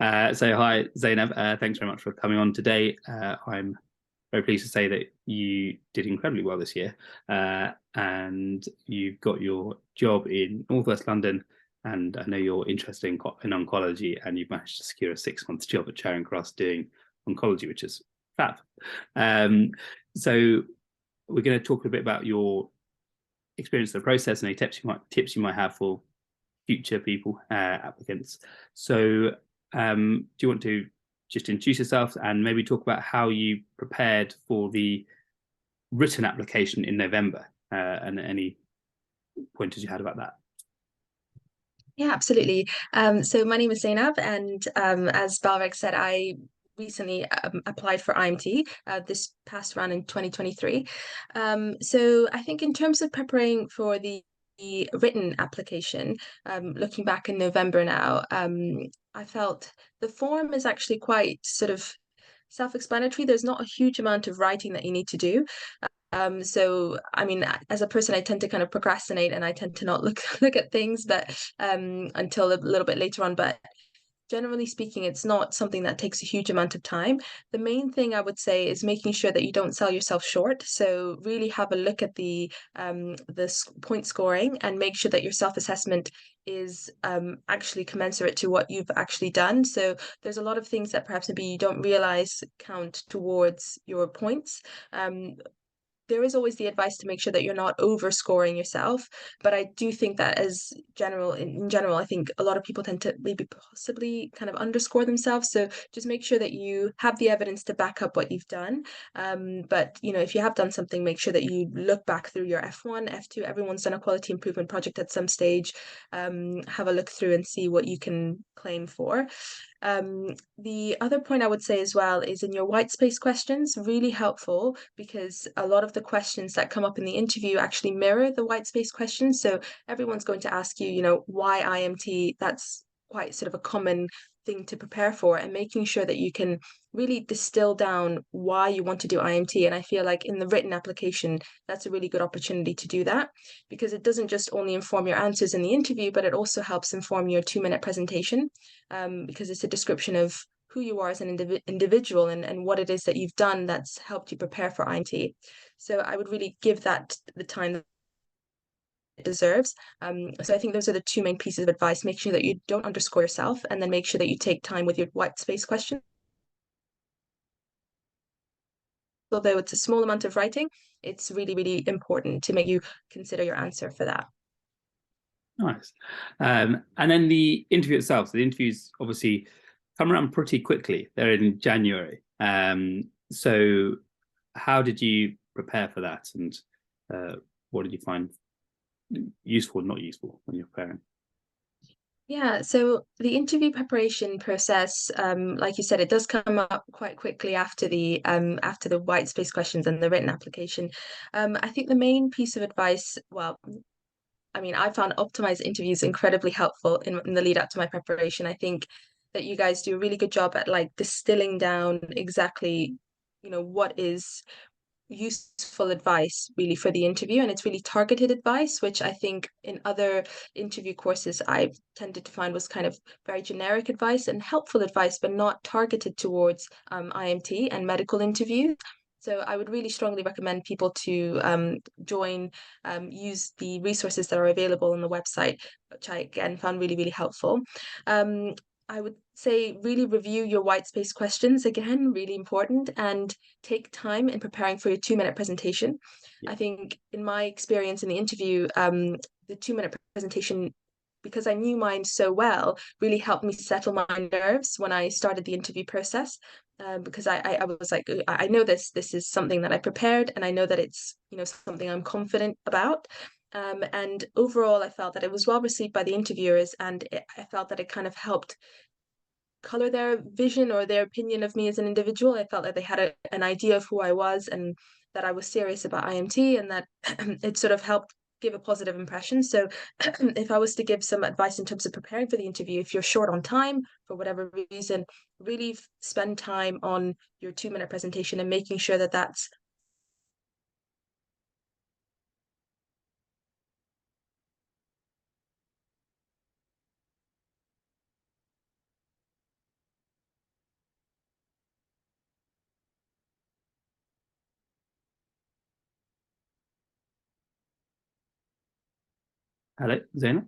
So hi, Zainab. Thanks very much for coming on today. I'm very pleased to say that you did incredibly well this year, and you've got your job in Northwest London. And I know you're interested in oncology, and you've managed to secure a 6 month job at Charing Cross doing oncology, which is fab. So we're going to talk a bit about your experience of the process and any tips you might have for future people, applicants. So do you want to just introduce yourself and maybe talk about how you prepared for the written application in November, and any pointers you had about that? Yeah, absolutely. So my name is Zainab, and as Balrek said, I recently applied for IMT this past round in 2023. So I think in terms of preparing for the written application, looking back in November now, I felt the form is actually quite sort of self-explanatory. There's not a huge amount of writing that you need to do. So I mean, as a person, I tend to kind of procrastinate and I tend to not look at things, but until a little bit later on. But generally speaking, it's not something that takes a huge amount of time. The main thing I would say is making sure that you don't sell yourself short. So really have a look at the point scoring and make sure that your self-assessment is actually commensurate to what you've actually done. So there's a lot of things that perhaps maybe you don't realize count towards your points. There is always the advice to make sure that you're not overscoring yourself. But I do think that in general, I think a lot of people tend to maybe possibly kind of underscore themselves. So just make sure that you have the evidence to back up what you've done. But if you have done something, make sure that you look back through your F1, F2. Everyone's done a quality improvement project at some stage. Have a look through and see what you can claim for. The other point I would say as well is in your white space questions, really helpful because a lot of the questions that come up in the interview actually mirror the white space questions. So everyone's going to ask you, why IMT? That's quite sort of a common thing to prepare for, and making sure that you can really distill down why you want to do IMT. And I feel like in the written application, that's a really good opportunity to do that because it doesn't just only inform your answers in the interview, but it also helps inform your 2 minute presentation, because it's a description of who you are as an individual and what it is that you've done that's helped you prepare for IMT. So I would really give that the time that it deserves. So I think those are the two main pieces of advice. Make sure that you don't underscore yourself, and then make sure that you take time with your white space question. Although it's a small amount of writing, it's really, really important to make you consider your answer for that. Nice. And then the interview itself. So the interviews obviously come around pretty quickly. They're in January. So how did you prepare for that, and what did you find useful and not useful when you're preparing? Yeah, so the interview preparation process, like you said, it does come up quite quickly after the white space questions and the written application. I think the main piece of advice, well, I mean, I found optimized interviews incredibly helpful in the lead up to my preparation. I think that you guys do a really good job at like distilling down exactly, what is useful advice really for the interview, and it's really targeted advice, which I think in other interview courses I've tended to find was kind of very generic advice and helpful advice but not targeted towards IMT and medical interviews. So I would really strongly recommend people to use the resources that are available on the website, which I again found really, really helpful. um, I would say really review your white space questions again, really important, and take time in preparing for your 2 minute presentation. Yeah. I think in my experience in the interview, the 2 minute presentation, because I knew mine so well, really helped me settle my nerves when I started the interview process. Because I was like, I know this is something that I prepared, and I know that it's something I'm confident about. And overall, I felt that it was well received by the interviewers, and I felt that it kind of helped color their vision or their opinion of me as an individual. I felt that they had an idea of who I was and that I was serious about IMT, and that it sort of helped give a positive impression. So if I was to give some advice in terms of preparing for the interview, if you're short on time for whatever reason, really spend time on your 2 minute presentation and making sure that that's Hello, Zainab.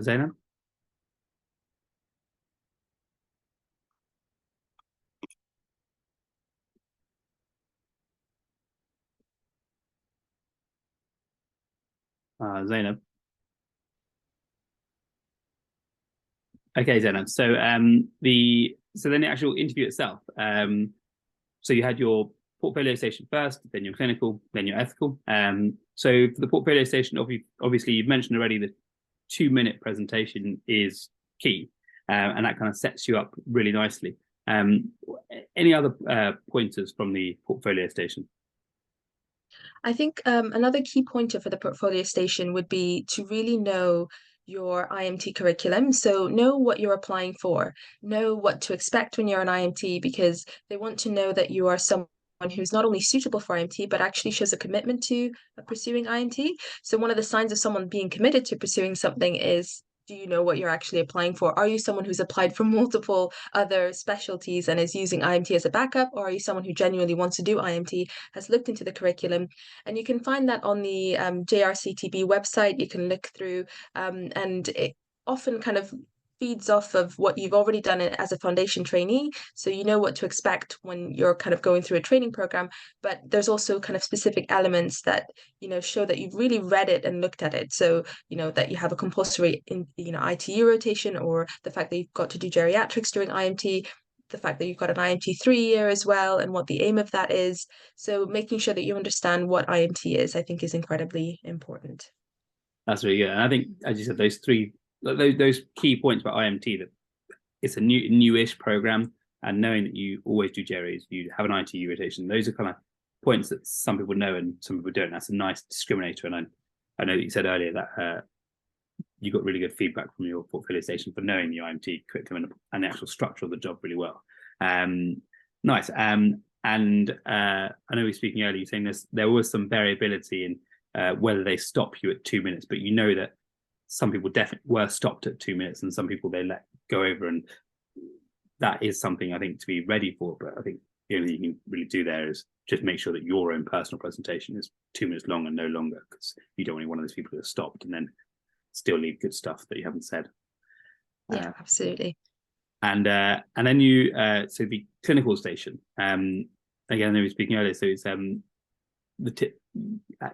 Zainab. Zainab. Okay, Zainab. So then the actual interview itself. So you had your portfolio station first, then your clinical, then your ethical. So for the portfolio station, obviously you've mentioned already that 2-minute presentation is key, and that kind of sets you up really nicely. Any other pointers from the portfolio station? I think another key pointer for the portfolio station would be to really know your IMT curriculum. So know what you're applying for, know what to expect when you're an IMT, because they want to know that you are someone who's not only suitable for IMT, but actually shows a commitment to pursuing IMT. So one of the signs of someone being committed to pursuing something is, do you know what you're actually applying for? Are you someone who's applied for multiple other specialties and is using IMT as a backup? Or are you someone who genuinely wants to do IMT, has looked into the curriculum? And you can find that on the JRCTB website. You can look through, and it often kind of feeds off of what you've already done as a foundation trainee. So you know what to expect when you're kind of going through a training program. But there's also kind of specific elements that, show that you've really read it and looked at it. So, that you have a compulsory ITU rotation, or the fact that you've got to do geriatrics during IMT, the fact that you've got an IMT 3-year as well, and what the aim of that is. So making sure that you understand what IMT is, I think, is incredibly important. That's really good. And I think, as you said, those key points about IMT, that it's a newish program, and knowing that you always do Jerry's, you have an ITU rotation. Those are kind of points that some people know and some people don't. That's a nice discriminator. And I know that you said earlier that you got really good feedback from your portfolio station for knowing the IMT curriculum and the actual structure of the job really well. Nice. And I know we were speaking earlier, saying there was some variability in whether they stop you at 2 minutes, but you know that some people definitely were stopped at 2 minutes, and some people they let go over, and that is something I think to be ready for. But I think the only thing you can really do there is just make sure that your own personal presentation is 2 minutes long and no longer, because you don't want to be one of those people who are stopped and then still leave good stuff that you haven't said. Yeah, absolutely. And then you so the clinical station. Again, I know we were speaking earlier, so it's the tip.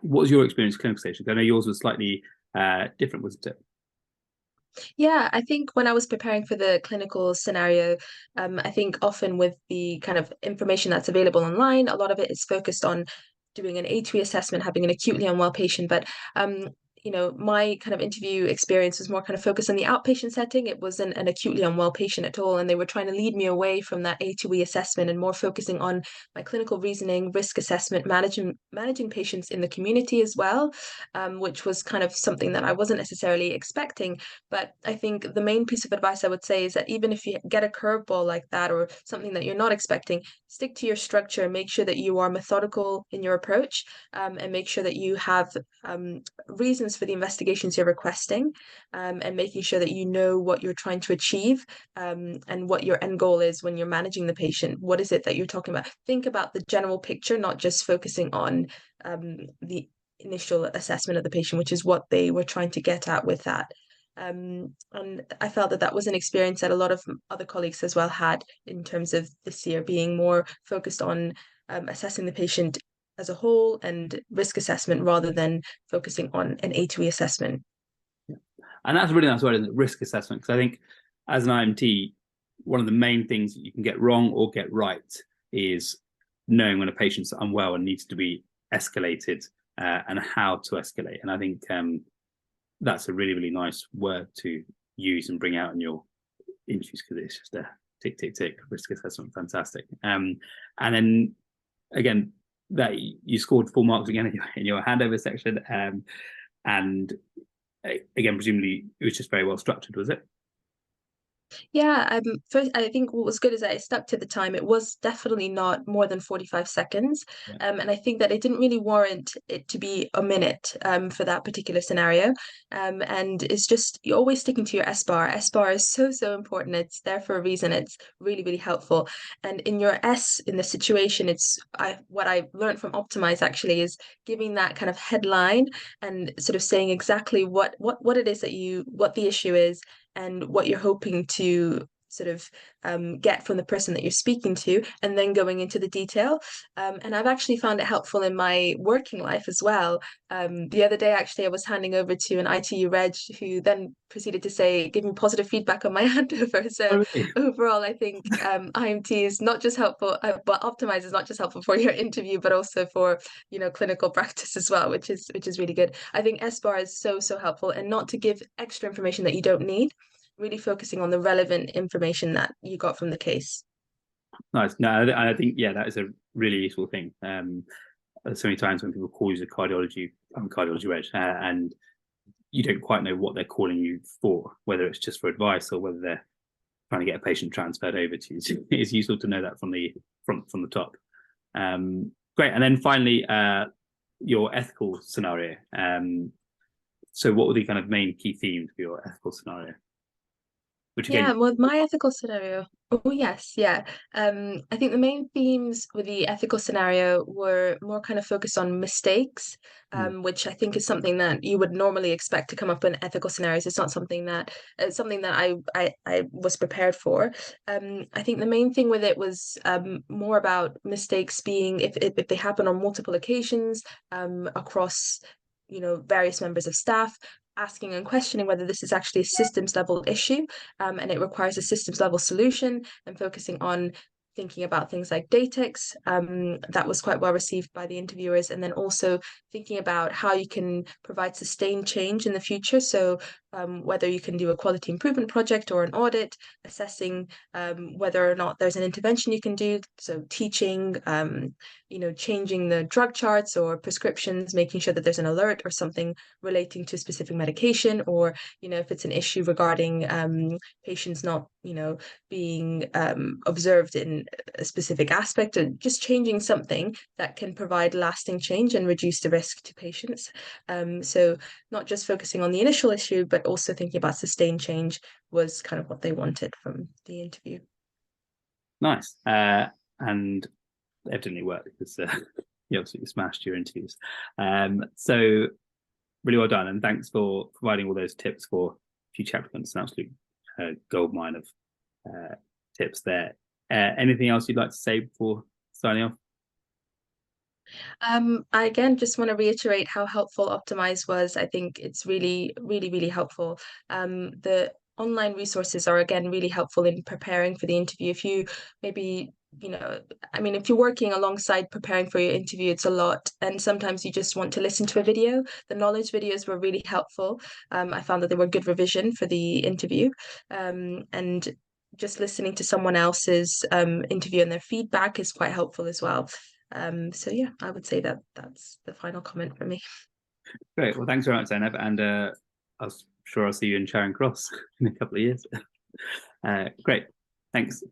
What was your experience clinical station? I know yours was slightly different, wasn't it? Yeah, I think when I was preparing for the clinical scenario, I think often with the kind of information that's available online, a lot of it is focused on doing an A2E assessment, having an acutely unwell patient. But my kind of interview experience was more kind of focused on the outpatient setting. It wasn't an acutely unwell patient at all. And they were trying to lead me away from that A2E assessment and more focusing on my clinical reasoning, risk assessment, managing patients in the community as well, which was kind of something that I wasn't necessarily expecting. But I think the main piece of advice I would say is that even if you get a curveball like that or something that you're not expecting, stick to your structure, make sure that you are methodical in your approach, and make sure that you have reasons for the investigations you're requesting, and making sure that you know what you're trying to achieve, and what your end goal is when you're managing the patient. What is it that you're talking about? Think about the general picture, not just focusing on the initial assessment of the patient, which is what they were trying to get at with that. And I felt that was an experience that a lot of other colleagues as well had, in terms of this year being more focused on assessing the patient as a whole and risk assessment rather than focusing on an A2E assessment. Yeah. And that's a really nice word, isn't it? Risk assessment. Because I think as an IMT, one of the main things that you can get wrong or get right is knowing when a patient's unwell and needs to be escalated, and how to escalate. And I think that's a really, really nice word to use and bring out in your interviews, because it's just a tick, tick, tick, risk assessment, fantastic. And then again, that you scored full marks again in your handover section, and again, presumably it was just very well structured, was it? Yeah, first, I think what was good is that it stuck to the time. It was definitely not more than 45 seconds. Yeah. And I think that it didn't really warrant it to be a minute for that particular scenario. And it's just you're always sticking to your S bar. S bar is so, so important. It's there for a reason. It's really, really helpful. And in your S in the situation, what I learned from Optimize actually is giving that kind of headline and sort of saying exactly what it is that what the issue is and what you're hoping to sort of get from the person that you're speaking to, and then going into the detail. And I've actually found it helpful in my working life as well. The other day, actually, I was handing over to an ITU reg who then proceeded to give me positive feedback on my handover. So Oh, really? overall, I think IMT is not just helpful, but Optimize is not just helpful for your interview, but also for clinical practice as well, which is really good. I think SBAR is so, so helpful, and not to give extra information that you don't need, really focusing on the relevant information that you got from the case. Nice. No, I think yeah, that is a really useful thing. So many times when people call you a cardiology reg, and you don't quite know what they're calling you for, whether it's just for advice or whether they're trying to get a patient transferred over to you. So it's useful to know that from the top. Great. And then finally, your ethical scenario. So what were the kind of main key themes for your ethical scenario? Which again, Yeah, well, my ethical scenario. Oh, yes, yeah. I think the main themes with the ethical scenario were more kind of focused on mistakes, which I think is something that you would normally expect to come up in ethical scenarios. It's something that I was prepared for. I think the main thing with it was more about mistakes being if they happen on multiple occasions, across various members of staff, asking and questioning whether this is actually a systems level issue, and it requires a systems level solution, and focusing on thinking about things like datex. That was quite well received by the interviewers, and then also thinking about how you can provide sustained change in the future. So whether you can do a quality improvement project or an audit, assessing whether or not there's an intervention you can do. So teaching, changing the drug charts or prescriptions, making sure that there's an alert or something relating to a specific medication, or if it's an issue regarding patients not being observed in a specific aspect, and just changing something that can provide lasting change and reduce the risk to patients. So not just focusing on the initial issue, but also thinking about sustained change was kind of what they wanted from the interview. nice. And evidently worked because you absolutely smashed your interviews. So really well done, and thanks for providing all those tips for future applicants. An absolute gold mine of tips there. Anything else you'd like to say before signing off? I again just want to reiterate how helpful Optimize was. I think it's really, really, really helpful. The online resources are again really helpful in preparing for the interview. If you maybe, if you're working alongside preparing for your interview, it's a lot. And sometimes you just want to listen to a video. The knowledge videos were really helpful. I found that they were good revision for the interview. And just listening to someone else's interview and their feedback is quite helpful as well. So yeah, I would say that that's the final comment from me. Great. Well, thanks very much, Zainab, and I'm sure I'll see you in Charing Cross in a couple of years. Great. Thanks.